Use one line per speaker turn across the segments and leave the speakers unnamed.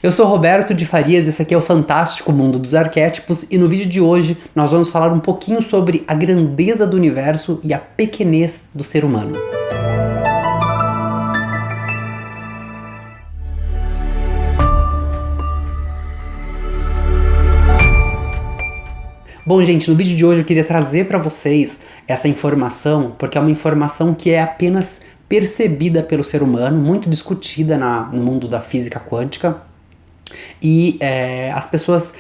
Eu sou Roberto de Farias, esse aqui é o Fantástico Mundo dos Arquétipos e no vídeo de hoje nós vamos falar um pouquinho sobre a grandeza do universo e a pequenez do ser humano. Bom, gente, no vídeo de hoje eu queria trazer para vocês essa informação, porque é uma informação que é apenas percebida pelo ser humano, muito discutida no mundo da física quântica. E as pessoas,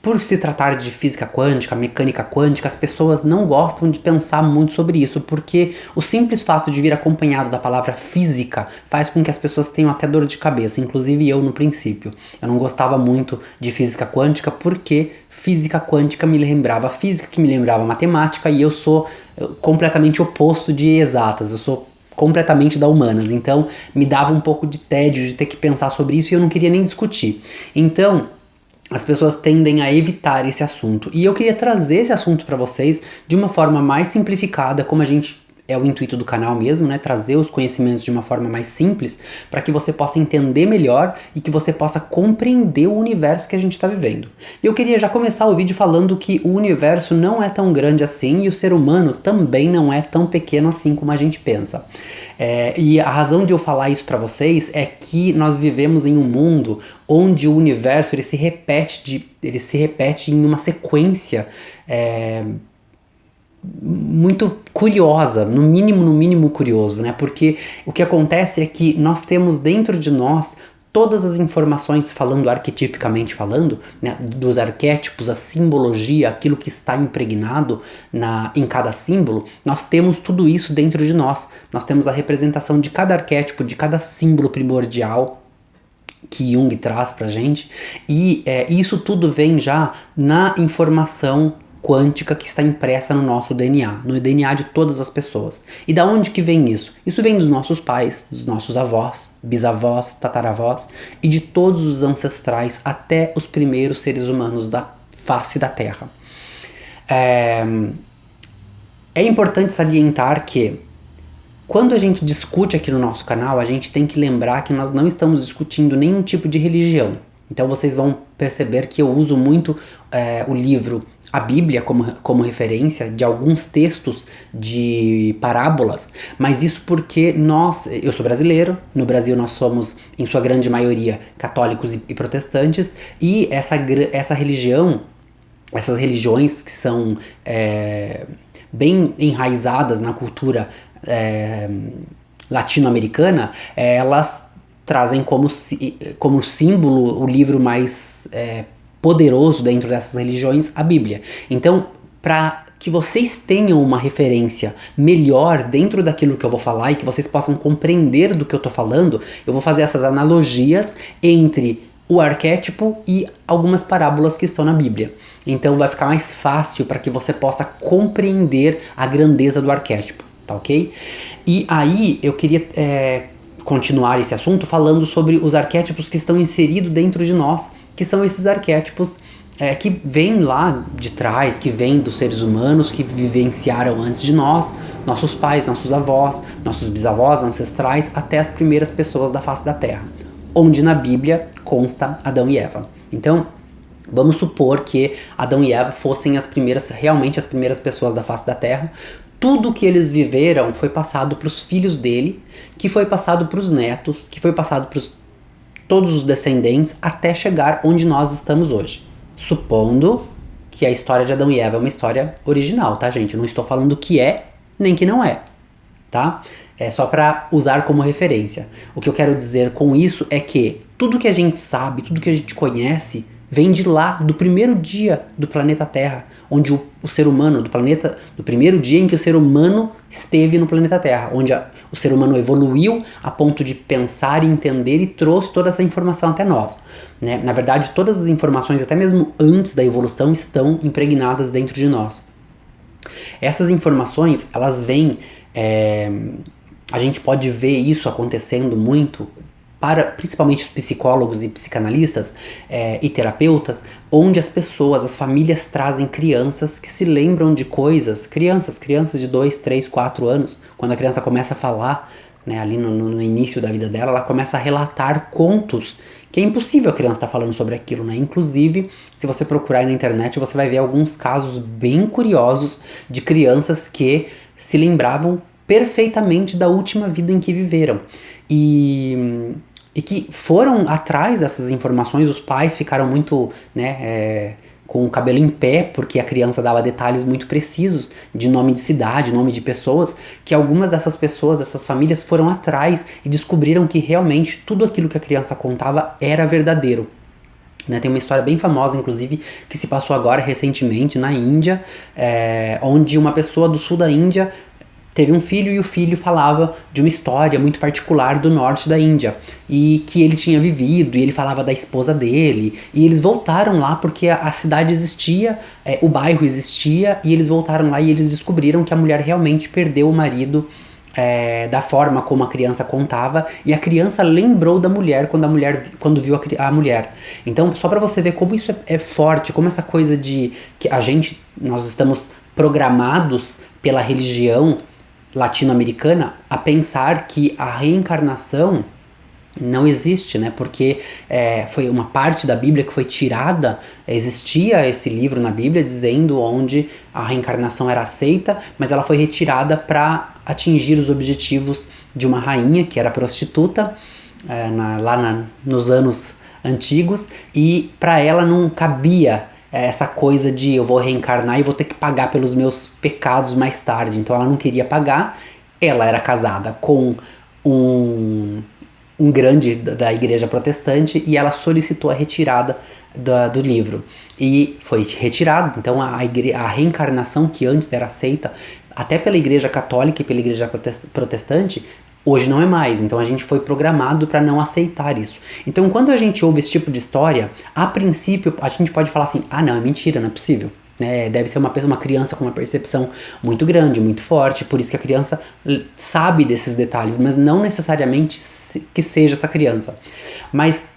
por se tratar de física quântica, mecânica quântica, as pessoas não gostam de pensar muito sobre isso, porque o simples fato de vir acompanhado da palavra física faz com que as pessoas tenham até dor de cabeça, inclusive eu no princípio. Eu não gostava muito de física quântica porque física quântica me lembrava física, que me lembrava matemática, e eu sou completamente oposto de exatas, eu sou completamente da humanas, então me dava um pouco de tédio de ter que pensar sobre isso e eu não queria nem discutir. Então, as pessoas tendem a evitar esse assunto. E eu queria trazer esse assunto para vocês de uma forma mais simplificada, como é o intuito do canal mesmo, né? Trazer os conhecimentos de uma forma mais simples para que você possa entender melhor e que você possa compreender o universo que a gente está vivendo. E eu queria já começar o vídeo falando que o universo não é tão grande assim e o ser humano também não é tão pequeno assim como a gente pensa. E a razão de eu falar isso para vocês é que nós vivemos em um mundo onde o universo ele se repete em uma sequência muito curiosa, no mínimo curioso, né? Porque o que acontece é que nós temos dentro de nós todas as informações, falando arquetipicamente falando, né, dos arquétipos, a simbologia, aquilo que está impregnado em cada símbolo, nós temos tudo isso dentro de nós. Nós temos a representação de cada arquétipo, de cada símbolo primordial que Jung traz pra gente, e isso tudo vem já na informação quântica que está impressa no nosso DNA, no DNA de todas as pessoas. E da onde que vem isso? Isso vem dos nossos pais, dos nossos avós, bisavós, tataravós e de todos os ancestrais até os primeiros seres humanos da face da Terra. É importante salientar que quando a gente discute aqui no nosso canal, a gente tem que lembrar que nós não estamos discutindo nenhum tipo de religião. Então vocês vão perceber que eu uso muito o livro a Bíblia como referência de alguns textos de parábolas, mas isso porque eu sou brasileiro, no Brasil nós somos, em sua grande maioria, católicos e protestantes, e essa religião, essas religiões que são bem enraizadas na cultura latino-americana, elas trazem como símbolo o livro mais poderoso dentro dessas religiões, a Bíblia. Então, para que vocês tenham uma referência melhor dentro daquilo que eu vou falar e que vocês possam compreender do que eu tô falando, eu vou fazer essas analogias entre o arquétipo e algumas parábolas que estão na Bíblia. Então vai ficar mais fácil para que você possa compreender a grandeza do arquétipo, tá ok? E aí eu queria continuar esse assunto falando sobre os arquétipos que estão inseridos dentro de nós, que são esses arquétipos que vêm lá de trás, que vêm dos seres humanos que vivenciaram antes de nós, nossos pais, nossos avós, nossos bisavós ancestrais, até as primeiras pessoas da face da Terra, onde na Bíblia consta Adão e Eva. Então, vamos supor que Adão e Eva fossem realmente as primeiras pessoas da face da Terra. Tudo que eles viveram foi passado para os filhos dele, que foi passado para os netos, que foi passado para todos os descendentes, até chegar onde nós estamos hoje. Supondo que a história de Adão e Eva é uma história original, tá, gente? Eu não estou falando que é, nem que não é, tá? É só para usar como referência. O que eu quero dizer com isso é que tudo que a gente sabe, tudo que a gente conhece, vem de lá, do primeiro dia do planeta Terra, onde o ser humano, do primeiro dia em que o ser humano esteve no planeta Terra, onde o ser humano evoluiu a ponto de pensar e entender e trouxe toda essa informação até nós, né? Na verdade, todas as informações, até mesmo antes da evolução, estão impregnadas dentro de nós. Essas informações, elas vêm, a gente pode ver isso acontecendo muito para principalmente os psicólogos e psicanalistas e terapeutas, onde as famílias trazem crianças que se lembram de coisas, crianças de 2, 3, 4 anos, quando a criança começa a falar, né, ali no início da vida dela, ela começa a relatar contos que é impossível a criança estar falando sobre aquilo, né? Inclusive, se você procurar aí na internet, você vai ver alguns casos bem curiosos de crianças que se lembravam perfeitamente da última vida em que viveram. E que foram atrás dessas informações, os pais ficaram muito, né, com o cabelo em pé, porque a criança dava detalhes muito precisos de nome de cidade, nome de pessoas, que algumas dessas pessoas, dessas famílias foram atrás e descobriram que realmente tudo aquilo que a criança contava era verdadeiro. Né, tem uma história bem famosa, inclusive, que se passou agora recentemente na Índia, onde uma pessoa do sul da Índia teve um filho e o filho falava de uma história muito particular do norte da Índia e que ele tinha vivido, e ele falava da esposa dele, e eles voltaram lá porque a cidade existia, o bairro existia, e eles voltaram lá e eles descobriram que a mulher realmente perdeu o marido da forma como a criança contava, e a criança lembrou da mulher quando viu a mulher. Então, só para você ver como isso é forte, como essa coisa de que nós estamos programados pela religião latino-americana a pensar que a reencarnação não existe, né? Porque foi uma parte da Bíblia que foi tirada. Existia esse livro na Bíblia dizendo onde a reencarnação era aceita, mas ela foi retirada para atingir os objetivos de uma rainha que era prostituta nos anos antigos, e para ela não cabia essa coisa de eu vou reencarnar e vou ter que pagar pelos meus pecados mais tarde. Então ela não queria pagar. Ela era casada com um grande da igreja protestante, e ela solicitou a retirada do livro. E foi retirado. Então a reencarnação, que antes era aceita até pela igreja católica e pela igreja protestante, hoje não é mais. Então a gente foi programado para não aceitar isso. Então quando a gente ouve esse tipo de história, a princípio a gente pode falar assim: ah, não, é mentira, não é possível. Deve ser uma criança com uma percepção muito grande, muito forte, por isso que a criança sabe desses detalhes, mas não necessariamente que seja essa criança. Mas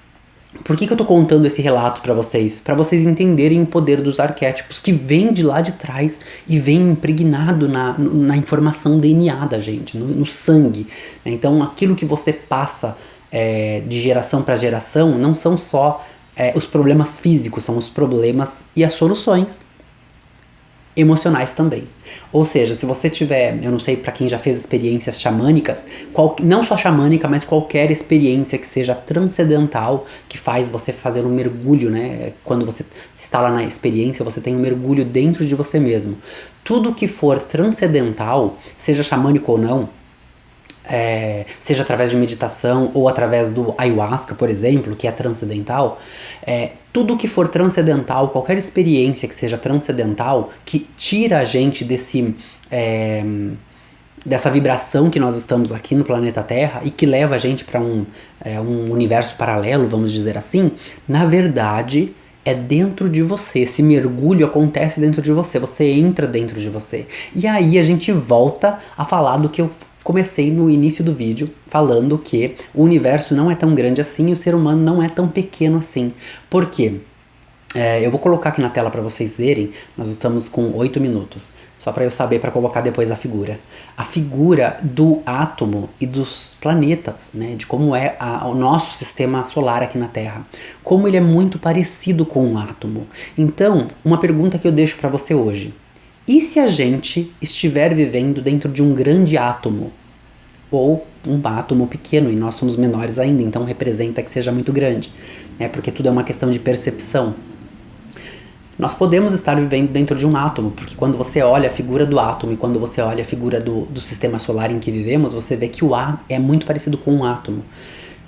por que eu tô contando esse relato para vocês? Para vocês entenderem o poder dos arquétipos, que vem de lá de trás e vem impregnado na informação DNA da gente, no sangue. Então aquilo que você passa de geração para geração não são só os problemas físicos, são os problemas e as soluções emocionais também. Ou seja, se você tiver, eu não sei para quem já fez experiências xamânicas, não só xamânica, mas qualquer experiência que seja transcendental, que faz você fazer um mergulho, né? Quando você está lá na experiência, você tem um mergulho dentro de você mesmo. Tudo que for transcendental, seja xamânico ou não, seja através de meditação ou através do ayahuasca, por exemplo, que é transcendental, tudo que for transcendental, qualquer experiência que seja transcendental, que tira a gente dessa vibração que nós estamos aqui no planeta Terra e que leva a gente para um universo paralelo, vamos dizer assim, na verdade é dentro de você. Esse mergulho acontece dentro de você, você entra dentro de você. E aí a gente volta a falar do que eu comecei no início do vídeo falando, que o universo não é tão grande assim e o ser humano não é tão pequeno assim. Por quê? Eu vou colocar aqui na tela para vocês verem. Nós estamos com 8 minutos, só para eu saber para colocar depois a figura. A figura do átomo e dos planetas, né, de como é o nosso sistema solar aqui na Terra. Como ele é muito parecido com um átomo. Então, uma pergunta que eu deixo para você hoje: e se a gente estiver vivendo dentro de um grande átomo? Ou um átomo pequeno, e nós somos menores ainda, então representa que seja muito grande, né? Porque tudo é uma questão de percepção. Nós podemos estar vivendo dentro de um átomo, porque quando você olha a figura do átomo e quando você olha a figura do sistema solar em que vivemos, você vê que o ar é muito parecido com um átomo.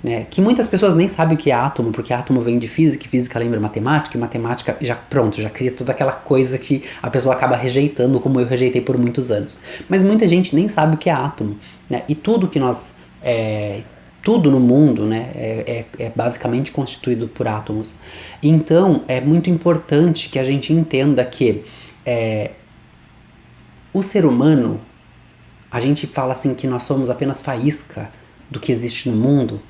Né, que muitas pessoas nem sabem o que é átomo, porque átomo vem de física, e física lembra matemática, e matemática já cria toda aquela coisa que a pessoa acaba rejeitando, como eu rejeitei por muitos anos. Mas muita gente nem sabe o que é átomo, né, e tudo que tudo no mundo, né, é basicamente constituído por átomos. Então é muito importante que a gente entenda que o ser humano, a gente fala assim que nós somos apenas faísca do que existe no mundo.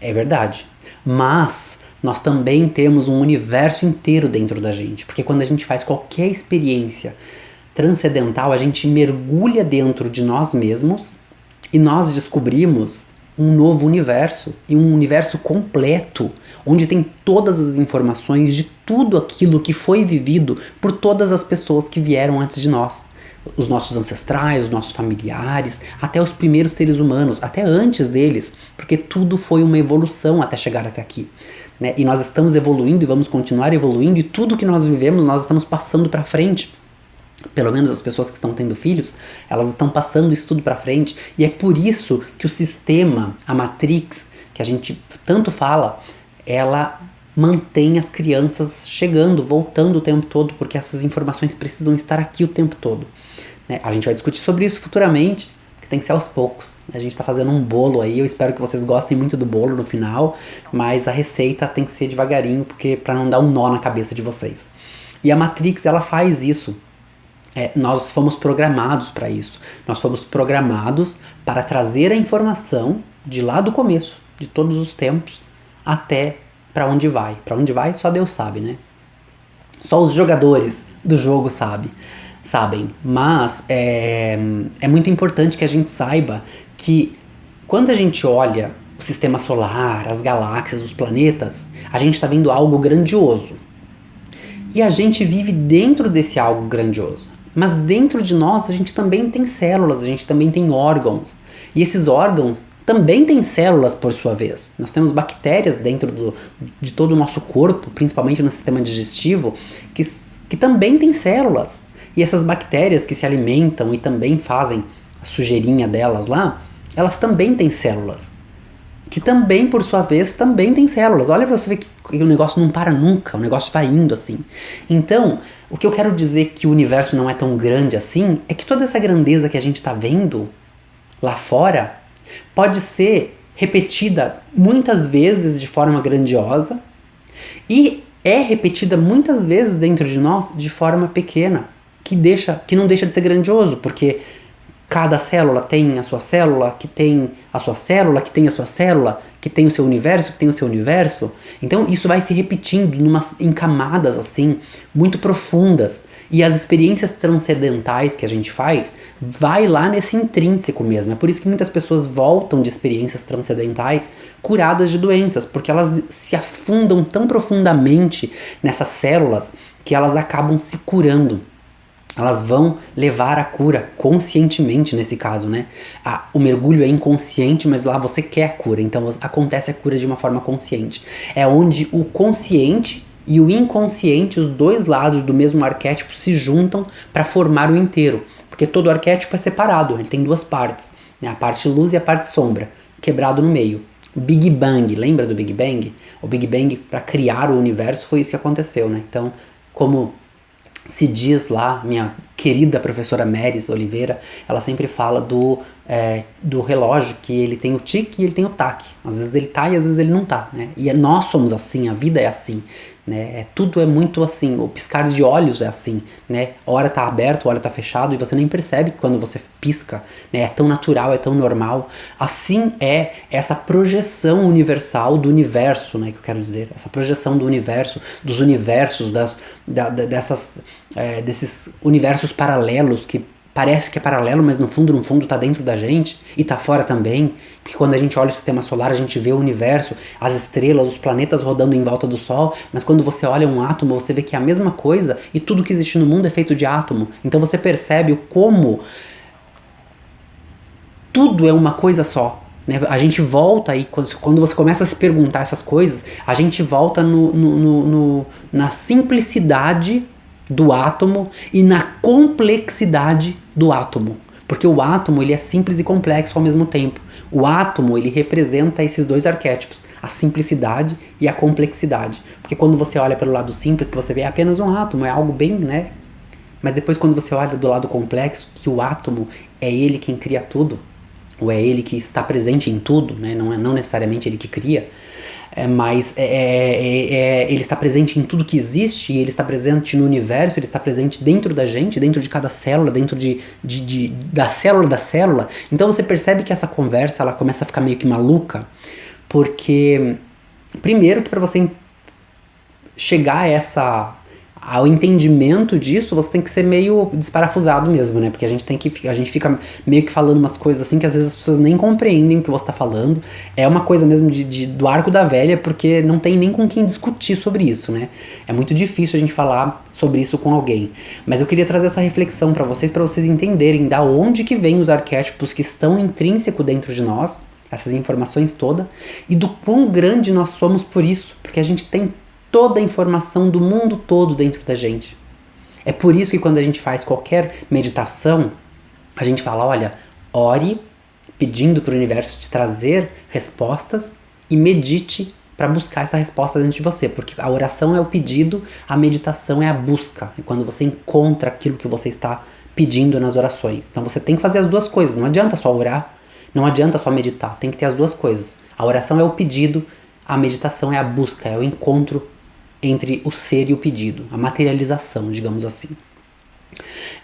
É verdade, mas nós também temos um universo inteiro dentro da gente, porque quando a gente faz qualquer experiência transcendental, a gente mergulha dentro de nós mesmos e nós descobrimos um novo universo, e um universo completo, onde tem todas as informações de tudo aquilo que foi vivido por todas as pessoas que vieram antes de nós. Os nossos ancestrais, os nossos familiares, até os primeiros seres humanos, até antes deles, porque tudo foi uma evolução até chegar até aqui. Né? E nós estamos evoluindo e vamos continuar evoluindo, e tudo que nós vivemos nós estamos passando para frente. Pelo menos as pessoas que estão tendo filhos, elas estão passando isso tudo para frente, e é por isso que o sistema, a Matrix, que a gente tanto fala, ela mantém as crianças chegando, voltando o tempo todo, porque essas informações precisam estar aqui o tempo todo. Né? A gente vai discutir sobre isso futuramente, porque tem que ser aos poucos. A gente tá fazendo um bolo aí, eu espero que vocês gostem muito do bolo no final, mas a receita tem que ser devagarinho, porque para não dar um nó na cabeça de vocês. E a Matrix, ela faz isso. Nós fomos programados para isso. Nós fomos programados para trazer a informação de lá do começo, de todos os tempos, até para onde vai. Para onde vai, só Deus sabe, né? Só os jogadores do jogo sabem. Mas é muito importante que a gente saiba que quando a gente olha o sistema solar, as galáxias, os planetas, a gente está vendo algo grandioso. E a gente vive dentro desse algo grandioso. Mas dentro de nós a gente também tem células, a gente também tem órgãos. E esses órgãos também têm células por sua vez. Nós temos bactérias dentro de todo o nosso corpo, principalmente no sistema digestivo, que também têm células. E essas bactérias que se alimentam e também fazem a sujeirinha delas lá, elas também têm células. Que também, por sua vez, também tem células. Olha pra você ver que o negócio não para nunca, o negócio vai indo assim. Então, o que eu quero dizer que o universo não é tão grande assim, é que toda essa grandeza que a gente tá vendo lá fora pode ser repetida muitas vezes de forma grandiosa e é repetida muitas vezes dentro de nós de forma pequena, que não deixa de ser grandioso, porque cada célula tem a sua célula, que tem a sua célula, que tem a sua célula, que tem o seu universo, que tem o seu universo. Então isso vai se repetindo em camadas assim, muito profundas. E as experiências transcendentais que a gente faz, vai lá nesse intrínseco mesmo. É por isso que muitas pessoas voltam de experiências transcendentais curadas de doenças, porque elas se afundam tão profundamente nessas células que elas acabam se curando. Elas vão levar a cura conscientemente nesse caso, né? O mergulho é inconsciente, mas lá você quer a cura, então acontece a cura de uma forma consciente. É onde o consciente e o inconsciente, os dois lados do mesmo arquétipo, se juntam para formar o inteiro. Porque todo arquétipo é separado, ele tem duas partes, né? A parte luz e a parte sombra, quebrado no meio. Big Bang, lembra do Big Bang? O Big Bang, para criar o universo, foi isso que aconteceu, né? Então, como se diz lá, minha querida professora Meris Oliveira, ela sempre fala do relógio, que ele tem o tique e ele tem o taque. Às vezes ele tá e às vezes ele não tá, né? E nós somos assim, a vida é assim, né? Tudo é muito assim, o piscar de olhos é assim, né? A hora tá aberto, a hora tá fechado e você nem percebe quando você pisca, né? É tão natural, é tão normal. Assim é essa projeção universal do universo, né? Que eu quero dizer, essa projeção do universo, dos universos, desses universos paralelos que parece que é paralelo, mas no fundo tá dentro da gente e tá fora também, porque quando a gente olha o sistema solar, a gente vê o universo, as estrelas, os planetas rodando em volta do Sol, mas quando você olha um átomo, você vê que é a mesma coisa e tudo que existe no mundo é feito de átomo. Então você percebe como tudo é uma coisa só. Né? A gente volta aí, quando você começa a se perguntar essas coisas, a gente volta na simplicidade do átomo e na complexidade do átomo. Porque o átomo ele é simples e complexo ao mesmo tempo. O átomo ele representa esses dois arquétipos, a simplicidade e a complexidade. Porque quando você olha pelo lado simples, que você vê apenas um átomo, é algo bem, né? Mas depois quando você olha do lado complexo, que o átomo é ele quem cria tudo, ou é ele que está presente em tudo, né? Não necessariamente ele que cria, mas ele está presente em tudo que existe, e ele está presente no universo, ele está presente dentro da gente, dentro de cada célula, dentro da célula. Então você percebe que essa conversa ela começa a ficar meio que maluca, porque primeiro que para você chegar ao entendimento disso, você tem que ser meio desparafusado mesmo, né? Porque a gente fica meio que falando umas coisas assim que às vezes as pessoas nem compreendem o que você tá falando. É uma coisa mesmo do arco da velha, porque não tem nem com quem discutir sobre isso, né? É muito difícil a gente falar sobre isso com alguém. Mas eu queria trazer essa reflexão para vocês entenderem da onde que vem os arquétipos que estão intrínsecos dentro de nós, essas informações todas, e do quão grande nós somos por isso, porque a gente tem toda a informação do mundo todo dentro da gente. É por isso que quando a gente faz qualquer meditação, a gente fala, olha, ore pedindo para o universo te trazer respostas e medite para buscar essa resposta dentro de você, porque a oração é o pedido, a meditação é a busca, é quando você encontra aquilo que você está pedindo nas orações. Então você tem que fazer as duas coisas, não adianta só orar, não adianta só meditar, tem que ter as duas coisas. A oração é o pedido, a meditação é a busca, é o encontro entre o ser e o pedido, a materialização, digamos assim.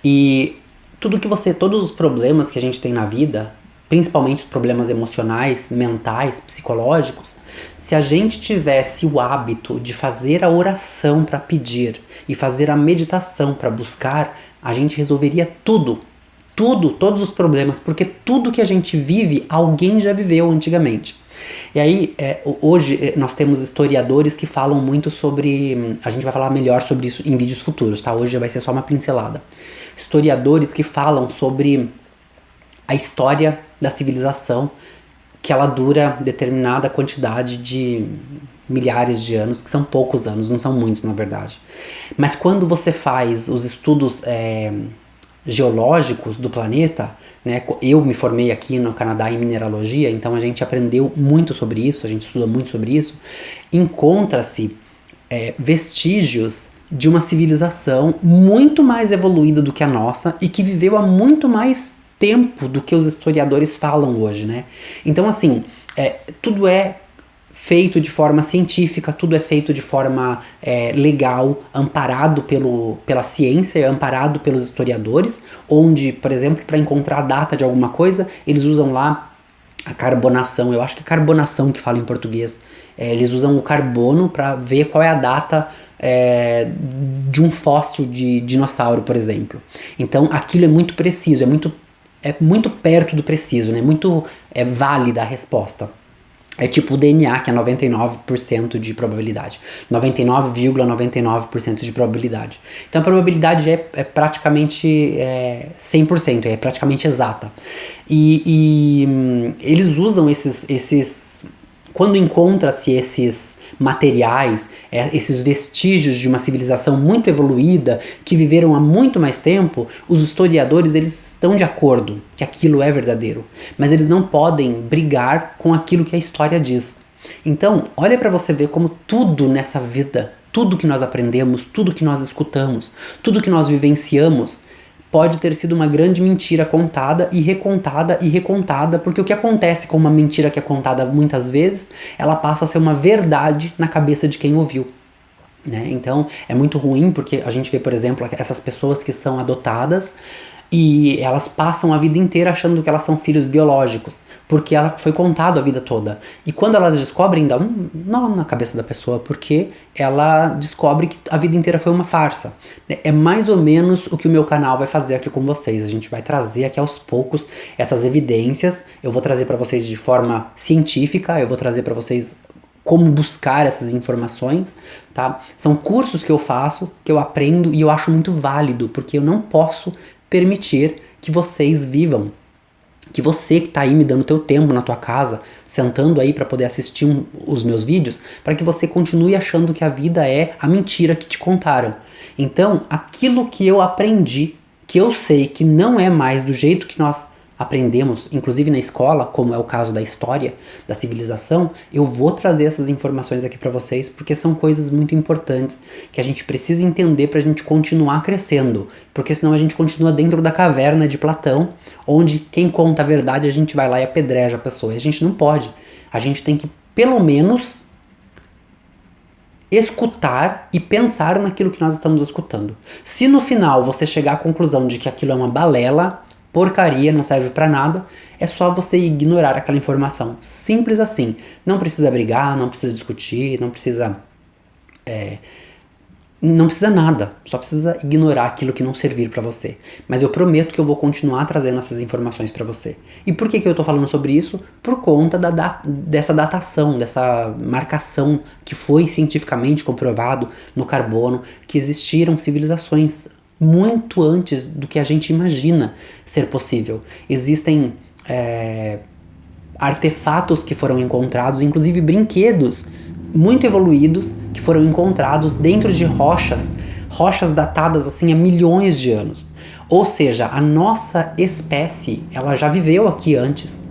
E todos os problemas que a gente tem na vida, principalmente os problemas emocionais, mentais, psicológicos, se a gente tivesse o hábito de fazer a oração para pedir e fazer a meditação para buscar, a gente resolveria tudo, todos os problemas, porque tudo que a gente vive, alguém já viveu antigamente. E aí, hoje nós temos historiadores que falam muito sobre. A gente vai falar melhor sobre isso em vídeos futuros, tá? Hoje vai ser só uma pincelada. Historiadores que falam sobre a história da civilização, que ela dura determinada quantidade de milhares de anos, que são poucos anos, não são muitos na verdade. Mas quando você faz os estudos geológicos do planeta, né? Eu me formei aqui no Canadá em mineralogia, então a gente aprendeu muito sobre isso, a gente estuda muito sobre isso. Encontra-se vestígios de uma civilização muito mais evoluída do que a nossa e que viveu há muito mais tempo do que os historiadores falam hoje, né? Então, assim, tudo é feito de forma científica, tudo é feito de forma legal, amparado pela ciência, amparado pelos historiadores, onde, por exemplo, para encontrar a data de alguma coisa, eles usam lá a carbonação, eu acho que é carbonação que fala em português, eles usam o carbono para ver qual é a data de um fóssil de dinossauro, por exemplo. Então aquilo é muito preciso, é muito perto do preciso, né? Muito válida a resposta. É tipo o DNA, que é 99% de probabilidade. 99,99% de probabilidade. Então a probabilidade é praticamente 100%, é praticamente exata. E eles usam esses quando encontra-se esses materiais, esses vestígios de uma civilização muito evoluída, que viveram há muito mais tempo, os historiadores eles estão de acordo que aquilo é verdadeiro, mas eles não podem brigar com aquilo que a história diz. Então, olha para você ver como tudo nessa vida, tudo que nós aprendemos, tudo que nós escutamos, tudo que nós vivenciamos, pode ter sido uma grande mentira contada e recontada, porque o que acontece com uma mentira que é contada muitas vezes, ela passa a ser uma verdade na cabeça de quem ouviu. Né? Então é muito ruim porque a gente vê, por exemplo, essas pessoas que são adotadas e elas passam a vida inteira achando que elas são filhos biológicos, porque ela foi contado a vida toda. E quando elas descobrem, dá um nó na cabeça da pessoa, porque ela descobre que a vida inteira foi uma farsa. É mais ou menos o que o meu canal vai fazer aqui com vocês. A gente vai trazer aqui aos poucos essas evidências. Eu vou trazer para vocês de forma científica, eu vou trazer para vocês como buscar essas informações, tá? São cursos que eu faço, que eu aprendo e eu acho muito válido, porque eu não posso permitir que vocês vivam, que você que tá aí me dando teu tempo na tua casa, sentando aí para poder assistir os meus vídeos, para que você continue achando que a vida é a mentira que te contaram. Então, aquilo que eu aprendi, que eu sei que não é mais do jeito que nós aprendemos, inclusive na escola, como é o caso da história, da civilização, eu vou trazer essas informações aqui para vocês, porque são coisas muito importantes que a gente precisa entender para a gente continuar crescendo, porque senão a gente continua dentro da caverna de Platão, onde quem conta a verdade a gente vai lá e apedreja a pessoa, e a gente não pode. A gente tem que, pelo menos, escutar e pensar naquilo que nós estamos escutando. Se no final você chegar à conclusão de que aquilo é uma balela, porcaria, não serve pra nada, é só você ignorar aquela informação. Simples assim. Não precisa brigar, não precisa discutir, não precisa não precisa nada, só precisa ignorar aquilo que não servir para você. Mas eu prometo que eu vou continuar trazendo essas informações para você. E por que eu tô falando sobre isso? Por conta dessa datação, dessa marcação que foi cientificamente comprovado no carbono, que existiram civilizações muito antes do que a gente imagina ser possível. Existem artefatos que foram encontrados, inclusive brinquedos muito evoluídos que foram encontrados dentro de rochas datadas assim há milhões de anos. Ou seja, a nossa espécie, ela já viveu aqui antes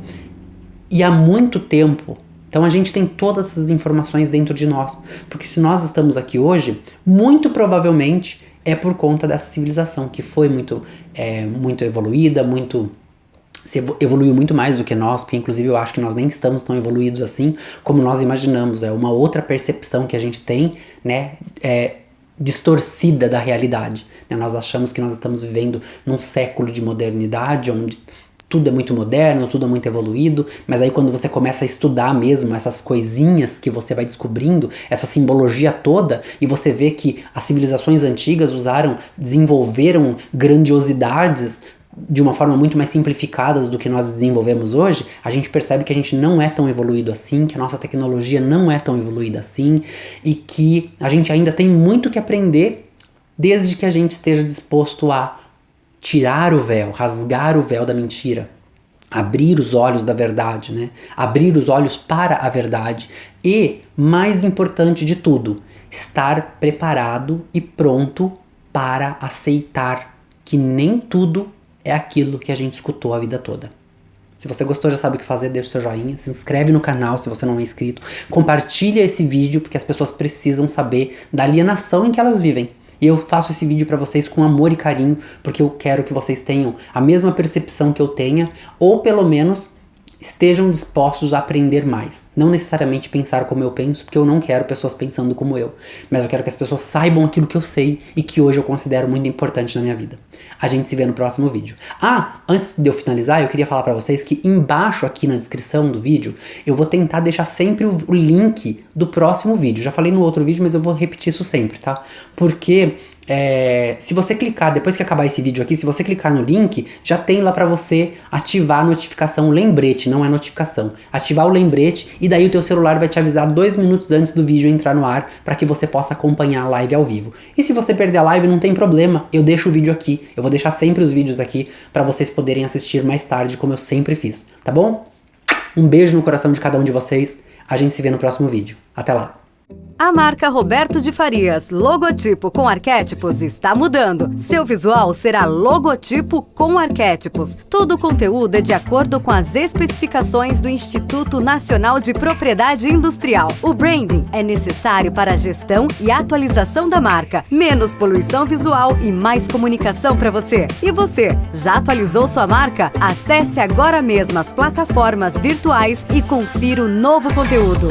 e há muito tempo. Então a gente tem todas essas informações dentro de nós, porque se nós estamos aqui hoje, muito provavelmente é por conta dessa civilização que foi muito evoluída, se evoluiu muito mais do que nós, porque inclusive eu acho que nós nem estamos tão evoluídos assim como nós imaginamos. É uma outra percepção que a gente tem, né, distorcida da realidade, né? Nós achamos que nós estamos vivendo num século de modernidade, onde tudo é muito moderno, tudo é muito evoluído, mas aí quando você começa a estudar mesmo essas coisinhas que você vai descobrindo, essa simbologia toda, e você vê que as civilizações antigas desenvolveram grandiosidades de uma forma muito mais simplificada do que nós desenvolvemos hoje, a gente percebe que a gente não é tão evoluído assim, que a nossa tecnologia não é tão evoluída assim, e que a gente ainda tem muito que aprender, desde que a gente esteja disposto a tirar o véu, rasgar o véu da mentira, abrir os olhos da verdade, né? Abrir os olhos para a verdade e, mais importante de tudo, estar preparado e pronto para aceitar que nem tudo é aquilo que a gente escutou a vida toda. Se você gostou, já sabe o que fazer, deixa o seu joinha, se inscreve no canal se você não é inscrito, compartilha esse vídeo porque as pessoas precisam saber da alienação em que elas vivem. E eu faço esse vídeo pra vocês com amor e carinho, porque eu quero que vocês tenham a mesma percepção que eu tenha, ou pelo menos estejam dispostos a aprender mais. Não necessariamente pensar como eu penso, porque eu não quero pessoas pensando como eu. Mas eu quero que as pessoas saibam aquilo que eu sei e que hoje eu considero muito importante na minha vida. A gente se vê no próximo vídeo. Antes de eu finalizar, eu queria falar pra vocês que embaixo aqui na descrição do vídeo, eu vou tentar deixar sempre o link do próximo vídeo. Já falei no outro vídeo, mas eu vou repetir isso sempre, tá? Porque se você clicar, depois que acabar esse vídeo aqui, se você clicar no link, já tem lá pra você ativar a notificação, o lembrete, não é notificação. Ativar o lembrete e daí o teu celular vai te avisar 2 minutos antes do vídeo entrar no ar para que você possa acompanhar a live ao vivo. E se você perder a live, não tem problema, eu deixo o vídeo aqui. Eu vou deixar sempre os vídeos aqui para vocês poderem assistir mais tarde, como eu sempre fiz, tá bom? Um beijo no coração de cada um de vocês. A gente se vê no próximo vídeo. Até lá!
A marca Roberto de Farias, logotipo com arquétipos, está mudando. Seu visual será logotipo com arquétipos. Todo o conteúdo é de acordo com as especificações do Instituto Nacional de Propriedade Industrial. O branding é necessário para a gestão e atualização da marca. Menos poluição visual e mais comunicação para você. E você, já atualizou sua marca? Acesse agora mesmo as plataformas virtuais e confira o novo conteúdo.